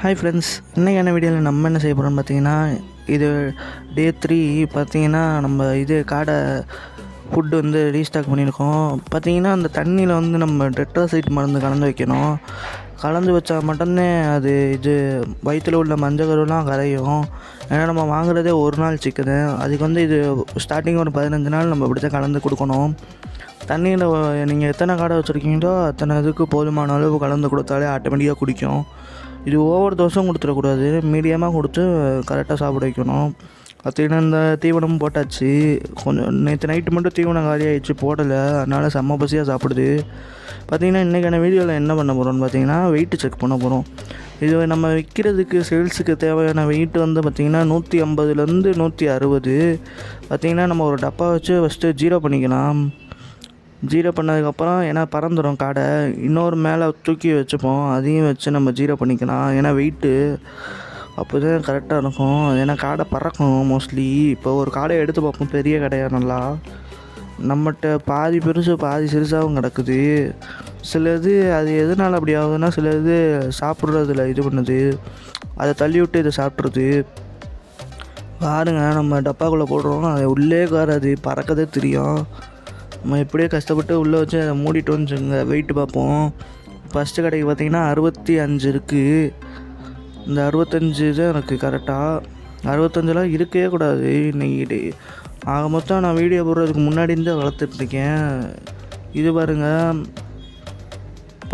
Hi friends, இன்றைக்கான வீடியோவில் நம்ம என்ன செய்ய போகிறோம்னு பார்த்தீங்கன்னா, இது டே 3 பார்த்தீங்கன்னா நம்ம காடை ஃபுட்டு ரீஸ்டாக் பண்ணியிருக்கோம். பார்த்தீங்கன்னா அந்த தண்ணியில் நம்ம டெட்ராசைட் மருந்து கலந்து வைக்கணும். கலந்து வச்சா மட்டும்தான் அது வயிற்றில் உள்ள மஞ்சள் கருவெலாம் கரையும். ஏன்னா நம்ம வாங்குறதே ஒரு நாள் சிக்கனு. அதுக்கு இது ஸ்டார்டிங் ஒரு 15 நாள் நம்ம இப்படி தான் கலந்து கொடுக்கணும். தண்ணியில் நீங்கள் எத்தனை காடை வச்சுருக்கீங்களோ அத்தனை இதுக்கு போதுமான அளவு கலந்து கொடுத்தாலே ஆட்டோமேட்டிக்காக குடிக்கும். இது ஒவ்வொரு தோசையும் கொடுத்துடக்கூடாது, மீடியமாக கொடுத்து கரெக்டாக சாப்பிட வைக்கணும். பார்த்திங்கன்னா இந்த தீவனமும் போட்டாச்சு. கொஞ்சம் நேற்று நைட்டு மட்டும் தீவனம் காலியாகிடுச்சு, போடலை. அதனால் செம்ம பசியாக சாப்பிடுது. பார்த்திங்கன்னா இன்றைக்கான வீடியோவில் என்ன பண்ண போகிறோம்னு பார்த்தீங்கன்னா வெயிட்டு செக் பண்ண போகிறோம். இது நம்ம விற்கிறதுக்கு சேல்ஸுக்கு தேவையான வெயிட் பார்த்திங்கன்னா 150லேருந்து 160. பார்த்திங்கன்னா நம்ம ஒரு டப்பா வச்சு ஃபஸ்ட்டு ஜீரோ பண்ணிக்கலாம். ஜீரோ பண்ணதுக்கப்புறம் ஏன்னா பறந்துடும் காடை, இன்னொரு மேலே தூக்கி வச்சுப்போம், அதையும் வச்சு நம்ம ஜீரோ பண்ணிக்கலாம். ஏன்னா வெயிட்டு அப்போ தான் கரெக்டாக இருக்கும். ஏன்னா காடை பறக்கும் மோஸ்ட்லி. இப்போ ஒரு காடையை எடுத்து பார்ப்போம், பெரிய கடையாக நல்லா நம்மகிட்ட பாதி பெருசு பாதி சிறுசாகவும் கிடக்குது. சில அது எதனால் அப்படி ஆகுதுன்னா, சில சாப்பிட்றதுல பண்ணுது, அதை தள்ளி விட்டு இதை சாப்பிட்றது. பாருங்க, நம்ம டப்பாக்குள்ளே போடுறோம், அதை உள்ளே காராது, பறக்கதே தெரியும். நம்ம எப்படியே கஷ்டப்பட்டு உள்ளே வச்சு அதை மூடிட்டோன்னு வச்சுங்க. வெயிட்டு பார்ப்போம். ஃபஸ்ட்டு கடைக்கு பார்த்திங்கன்னா 65 இருக்குது. இந்த 65 தான் எனக்கு கரெக்டாக. 65லாம் இருக்கவே கூடாது. இன்றைக்கி ஆக மொத்தம் நான் வீடியோ போடுறதுக்கு முன்னாடி தான் வளர்த்துட்ருக்கேன். இது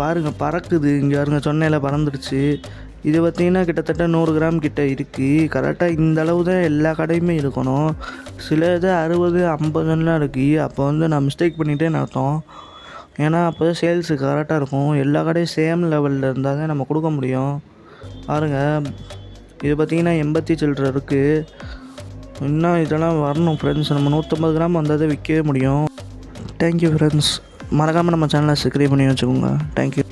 பாருங்கள் பறக்குது. இங்கே பாருங்க, சொன்னையில் பறந்துடுச்சு. இது பார்த்திங்கன்னா கிட்டத்தட்ட 100 கிராம் கிட்ட இருக்குது. கரெக்டாக இந்த அளவு தான் எல்லா கடையுமே இருக்கணும். சில 60, 50லாம் இருக்குது. அப்போ நான் மிஸ்டேக் பண்ணிகிட்டேன்னு அர்த்தம். ஏன்னா அப்போ தான் சேல்ஸு கரெக்டாக இருக்கும். எல்லா கடையும் சேம் லெவலில் இருந்தால் தான் நம்ம கொடுக்க முடியும். பாருங்கள், இது பார்த்திங்கன்னா 80 சில்லற இருக்குது. இன்னும் இதெல்லாம் வரணும் ஃப்ரெண்ட்ஸ். நம்ம 150 கிராம் வந்தால் தான் விற்கவே முடியும். Thank you friends. மறக்காமல் நம்ம சேனலை சப்ஸ்கிரைப் பண்ணி வச்சுக்கோங்க. தேங்க்யூ.